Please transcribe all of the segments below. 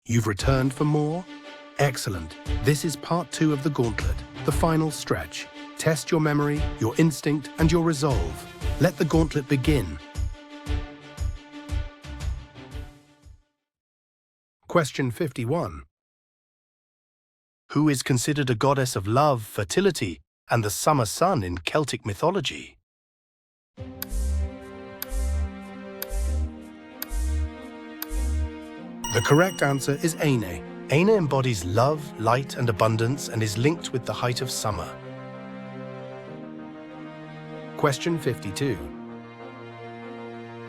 You've returned for more? Excellent. This is part 2 of the gauntlet, the final stretch. Test your memory, your instinct, and your resolve. Let the gauntlet begin. Question 51. Who is considered a goddess of love, fertility, and the summer sun in Celtic mythology? The correct answer is Aine. Aine embodies love, light, and abundance and is linked with the height of summer. Question 52.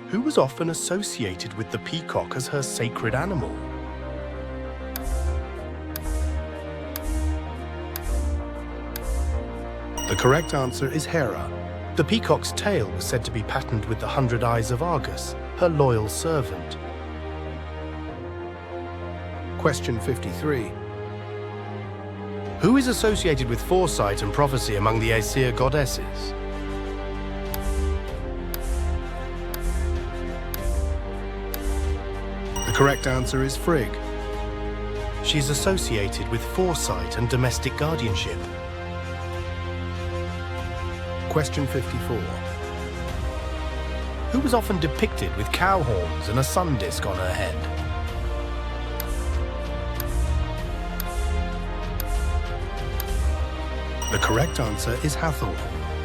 Who was often associated with the peacock as her sacred animal? The correct answer is Hera. The peacock's tail was said to be patterned with the 100 eyes of Argus, her loyal servant. Question 53. Who is associated with foresight and prophecy among the Aesir goddesses? The correct answer is Frigg. She is associated with foresight and domestic guardianship. Question 54. Who was often depicted with cow horns and a sun disk on her head? The correct answer is Hathor.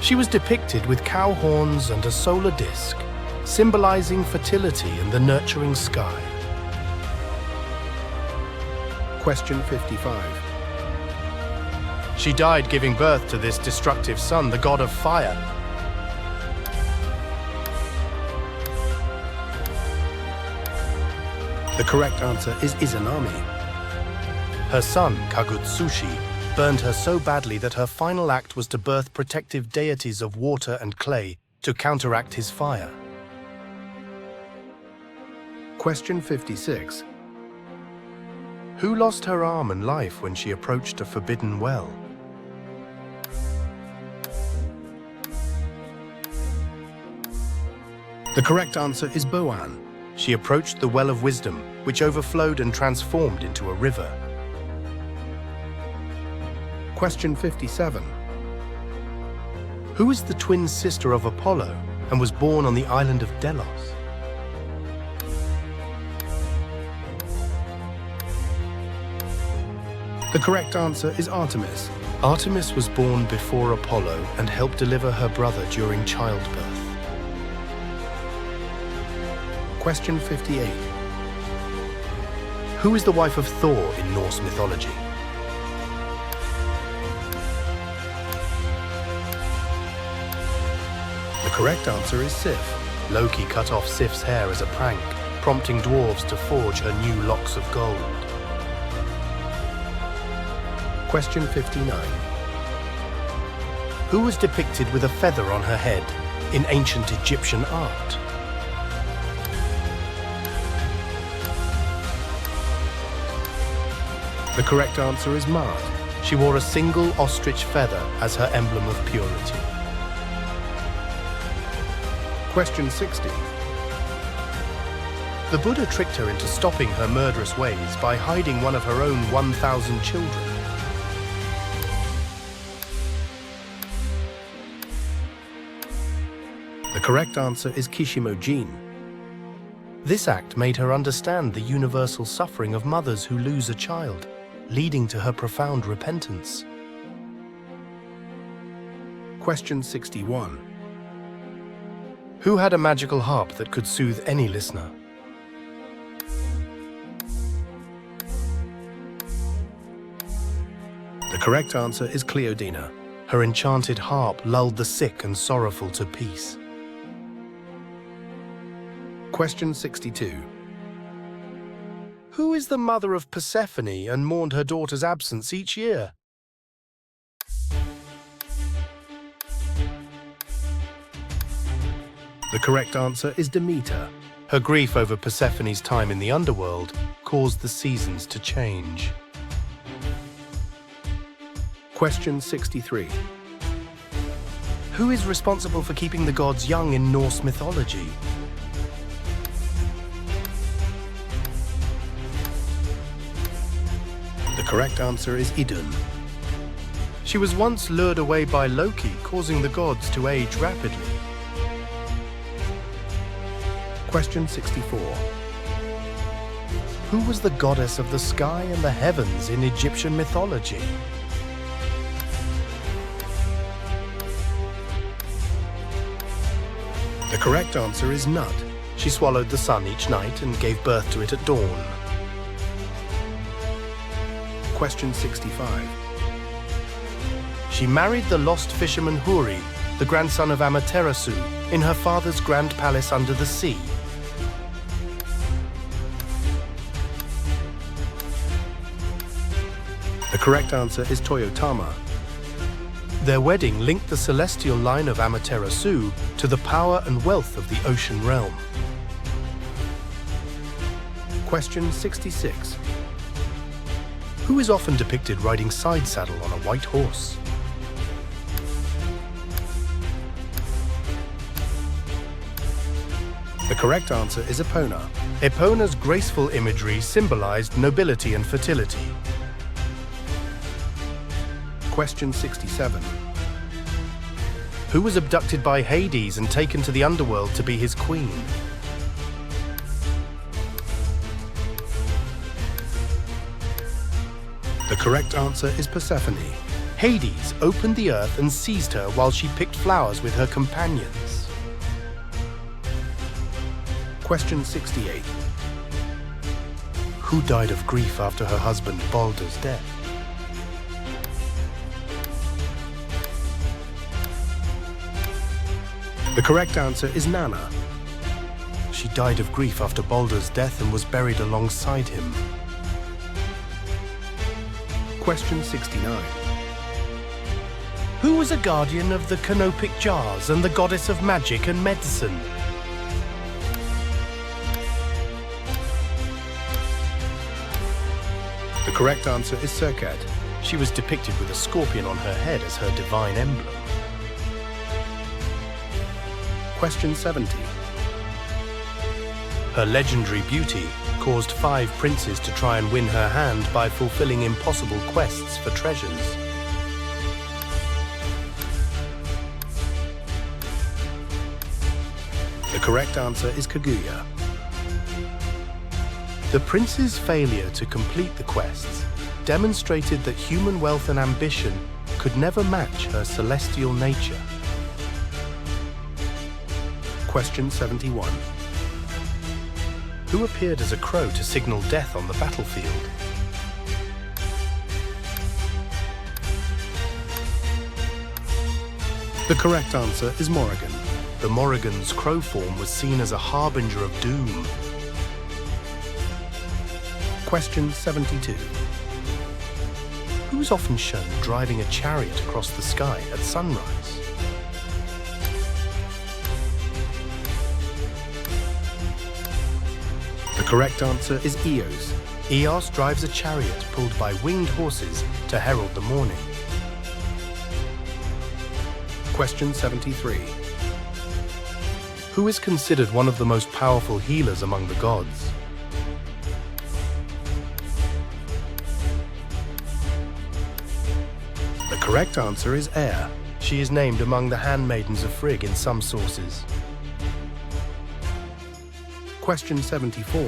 She was depicted with cow horns and a solar disk, symbolizing fertility and the nurturing sky. Question 55. She died giving birth to this destructive son, the god of fire. The correct answer is Izanami. Her son, Kagutsuchi, burned her so badly that her final act was to birth protective deities of water and clay to counteract his fire. Question 56. Who lost her arm and life when she approached a forbidden well? The correct answer is Boan. She approached the Well of Wisdom, which overflowed and transformed into a river. Question 57. Who is the twin sister of Apollo and was born on the island of Delos? The correct answer is Artemis. Artemis was born before Apollo and helped deliver her brother during childbirth. Question 58. Who is the wife of Thor in Norse mythology? The correct answer is Sif. Loki cut off Sif's hair as a prank, prompting dwarves to forge her new locks of gold. Question 59. Who was depicted with a feather on her head in ancient Egyptian art? The correct answer is Maat. She wore a single ostrich feather as her emblem of purity. Question 60. The Buddha tricked her into stopping her murderous ways by hiding one of her own 1,000 children. The correct answer is Kishimoujin. This act made her understand the universal suffering of mothers who lose a child, leading to her profound repentance. Question 61. Who had a magical harp that could soothe any listener? The correct answer is Cleodina. Her enchanted harp lulled the sick and sorrowful to peace. Question 62. Who is the mother of Persephone and mourned her daughter's absence each year? The correct answer is Demeter. Her grief over Persephone's time in the underworld caused the seasons to change. Question 63. Who is responsible for keeping the gods young in Norse mythology? correct answer is Idun. She was once lured away by Loki, causing the gods to age rapidly. Question 64. Who was the goddess of the sky and the heavens in Egyptian mythology? The correct answer is Nut. She swallowed the sun each night and gave birth to it at dawn. Question 65. She married the lost fisherman Huri, the grandson of Amaterasu, in her father's grand palace under the sea. The correct answer is Toyotama. Their wedding linked the celestial line of Amaterasu to the power and wealth of the ocean realm. Question 66. Who is often depicted riding side saddle on a white horse? The correct answer is Epona. Epona's graceful imagery symbolized nobility and fertility. Question 67. Who was abducted by Hades and taken to the underworld to be his queen? The correct answer is Persephone. Hades opened the earth and seized her while she picked flowers with her companions. Question 68. Who died of grief after her husband Balder's death? The correct answer is Nanna. She died of grief after Balder's death and was buried alongside him. Question 69. Who was a guardian of the canopic jars and the goddess of magic and medicine? The correct answer is Serket. She was depicted with a scorpion on her head as her divine emblem. Question 70. Her legendary beauty caused 5 princes to try and win her hand by fulfilling impossible quests for treasures. The correct answer is Kaguya. The prince's failure to complete the quests demonstrated that human wealth and ambition could never match her celestial nature. Question 71. Who appeared as a crow to signal death on the battlefield? The correct answer is Morrigan. The Morrigan's crow form was seen as a harbinger of doom. Question 72. Who is often shown driving a chariot across the sky at sunrise? The correct answer is Eos. Eos drives a chariot pulled by winged horses to herald the morning. Question 73. Who is considered one of the most powerful healers among the gods? The correct answer is Aer. She is named among the handmaidens of Frigg in some sources. Question 74.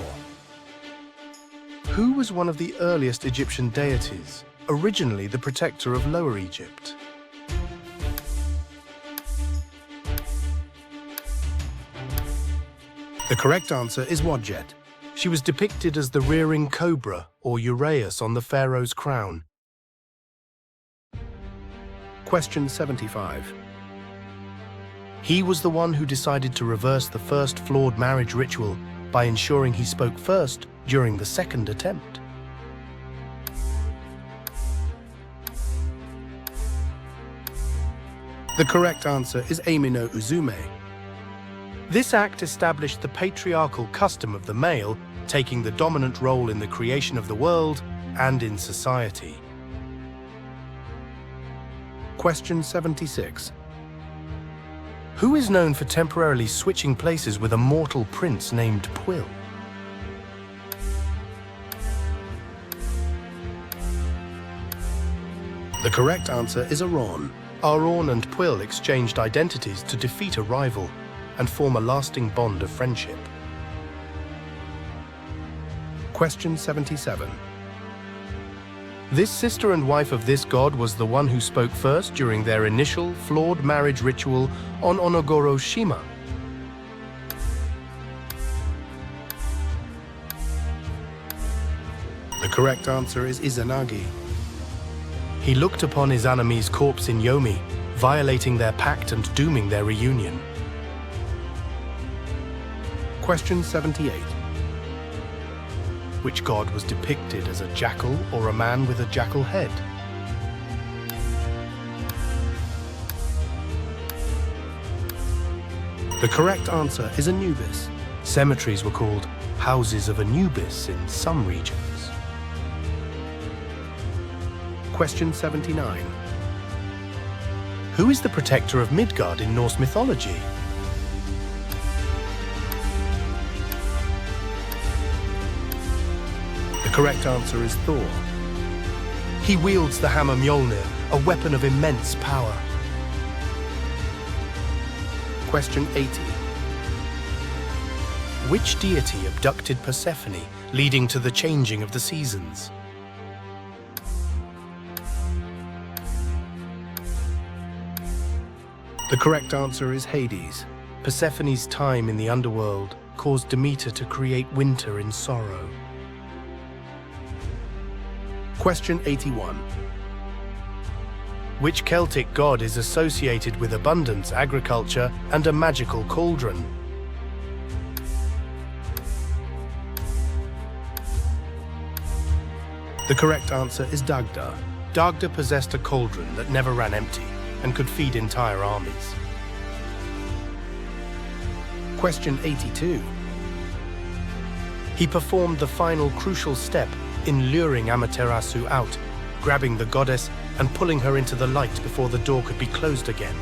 Who was one of the earliest Egyptian deities, originally the protector of Lower Egypt? The correct answer is Wadjet. She was depicted as the rearing cobra or uraeus on the pharaoh's crown. Question 75. He was the one who decided to reverse the first flawed marriage ritual by ensuring he spoke first during the second attempt. The correct answer is Ame no Uzume. This act established the patriarchal custom of the male taking the dominant role in the creation of the world and in society. Question 76. Who is known for temporarily switching places with a mortal prince named Pwyll? The correct answer is Aron. Aron and Pwyll exchanged identities to defeat a rival and form a lasting bond of friendship. Question 77. This sister and wife of this god was the one who spoke first during their initial flawed marriage ritual on Onogoro Shima. The correct answer is Izanagi. He looked upon Izanami's corpse in Yomi, violating their pact and dooming their reunion. Question 78. Which god was depicted as a jackal or a man with a jackal head? The correct answer is Anubis. Cemeteries were called houses of Anubis in some regions. Question 79. Who is the protector of Midgard in Norse mythology? The correct answer is Thor. He wields the hammer Mjolnir, a weapon of immense power. Question 80. Which deity abducted Persephone, leading to the changing of the seasons? The correct answer is Hades. Persephone's time in the underworld caused Demeter to create winter in sorrow. Question 81. Which Celtic god is associated with abundance, agriculture, and a magical cauldron? The correct answer is Dagda. Dagda possessed a cauldron that never ran empty and could feed entire armies. Question 82. He performed the final crucial step in luring Amaterasu out, grabbing the goddess and pulling her into the light before the door could be closed again.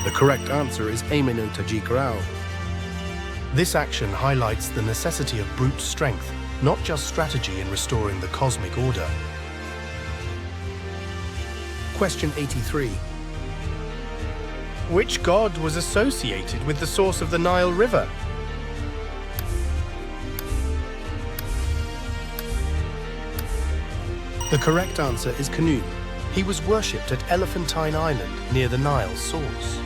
The correct answer is Aimenu Tajikarao. This action highlights the necessity of brute strength, not just strategy in restoring the cosmic order. Question 83. Which god was associated with the source of the Nile River? The correct answer is Canaan. He was worshipped at Elephantine Island near the Nile's source.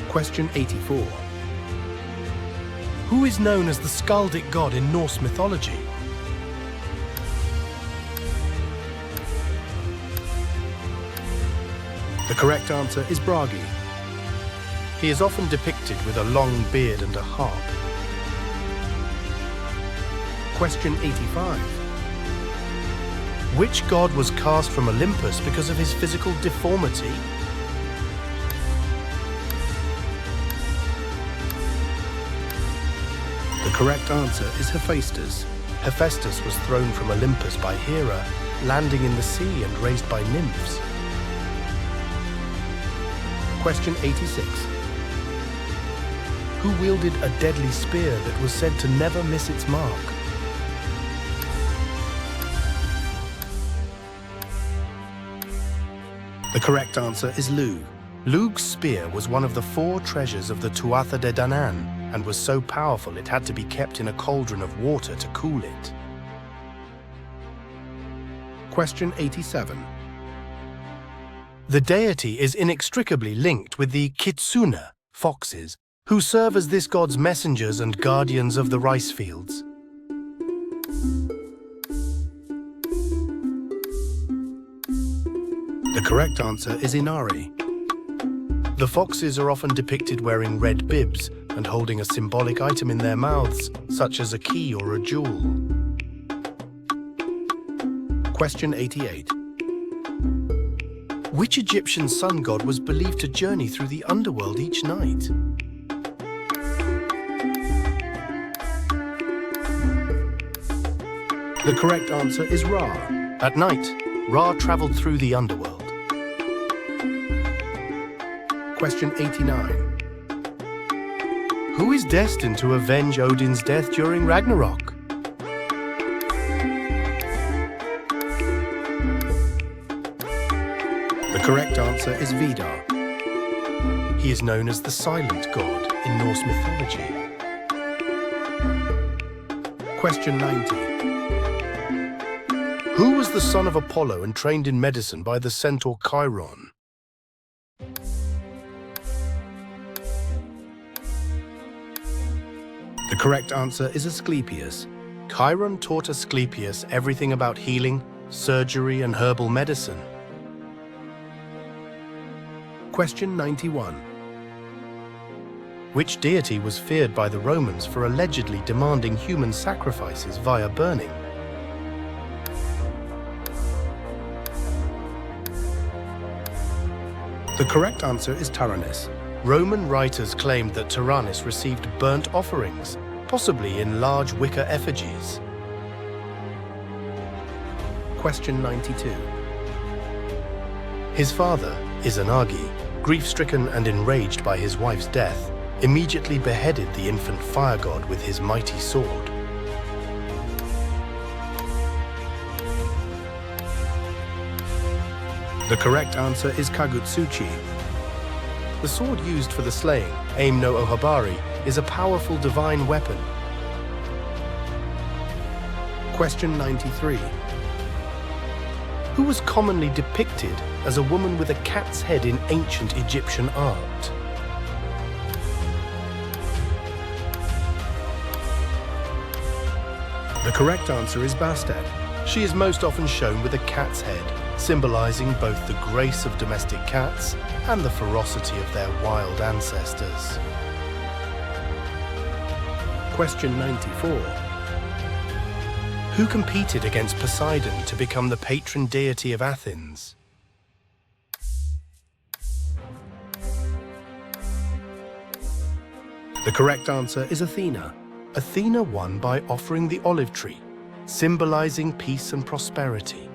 Question 84. Who is known as the skaldic god in Norse mythology? The correct answer is Bragi. He is often depicted with a long beard and a harp. Question 85. Which god was cast from Olympus because of his physical deformity? The correct answer is Hephaestus. Hephaestus was thrown from Olympus by Hera, landing in the sea and raised by nymphs. Question 86. Who wielded a deadly spear that was said to never miss its mark? The correct answer is Lugh. Lugh's spear was one of the 4 treasures of the Tuatha De Danann and was so powerful it had to be kept in a cauldron of water to cool it. Question 87. The deity is inextricably linked with the kitsune, foxes, who serve as this god's messengers and guardians of the rice fields. The correct answer is Inari. The foxes are often depicted wearing red bibs and holding a symbolic item in their mouths, such as a key or a jewel. Question 88. Which Egyptian sun god was believed to journey through the underworld each night? The correct answer is Ra. At night, Ra traveled through the underworld. Question 89. Who is destined to avenge Odin's death during Ragnarok? The correct answer is Vidar. He is known as the Silent God in Norse mythology. Question 90. Who was the son of Apollo and trained in medicine by the centaur Chiron? The correct answer is Asclepius. Chiron taught Asclepius everything about healing, surgery, and herbal medicine. Question 91. Which deity was feared by the Romans for allegedly demanding human sacrifices via burning? The correct answer is Taranis. Roman writers claimed that Taranis received burnt offerings, possibly in large wicker effigies. Question 92. His father, Izanagi, grief-stricken and enraged by his wife's death, immediately beheaded the infant fire god with his mighty sword. The correct answer is Kagutsuchi. The sword used for the slaying, Aim no Ohabari, is a powerful divine weapon. Question 93. Who was commonly depicted as a woman with a cat's head in ancient Egyptian art? The correct answer is Bastet. She is most often shown with a cat's head, symbolizing both the grace of domestic cats and the ferocity of their wild ancestors. Question 94. Who competed against Poseidon to become the patron deity of Athens? The correct answer is Athena. Athena won by offering the olive tree, symbolizing peace and prosperity.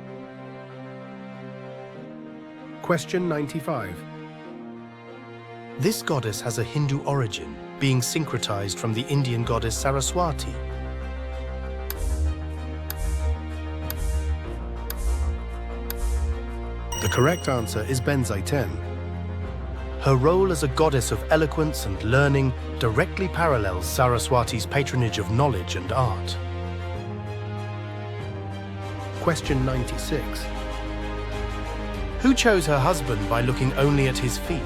Question 95. This goddess has a Hindu origin, being syncretized from the Indian goddess Saraswati. The correct answer is Benzaiten. Her role as a goddess of eloquence and learning directly parallels Saraswati's patronage of knowledge and art. Question 96. Who chose her husband by looking only at his feet?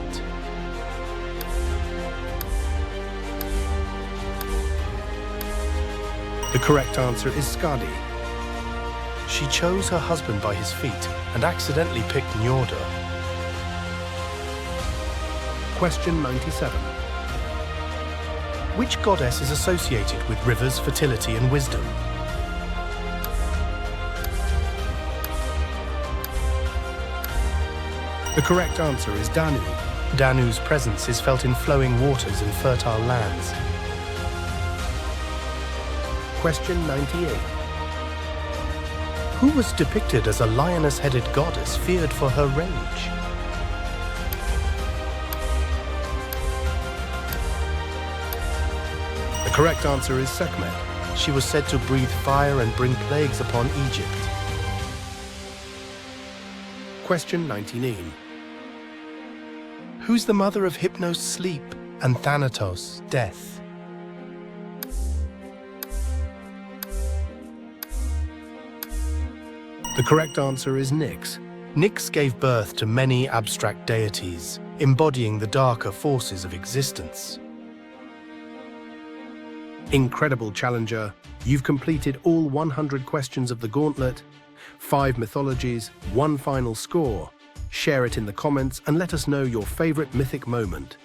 The correct answer is Skadi. She chose her husband by his feet and accidentally picked Njordur. Question 97. Which goddess is associated with rivers, fertility, and wisdom? The correct answer is Danu. Danu's presence is felt in flowing waters and fertile lands. Question 98. Who was depicted as a lioness-headed goddess feared for her rage? The correct answer is Sekhmet. She was said to breathe fire and bring plagues upon Egypt. Question 99. Who's the mother of Hypnos, sleep, and Thanatos, death? The correct answer is Nyx. Nyx gave birth to many abstract deities, embodying the darker forces of existence. Incredible challenger, you've completed all 100 questions of the gauntlet, 5 mythologies, 1 final score. Share it in the comments and let us know your favorite mythic moment.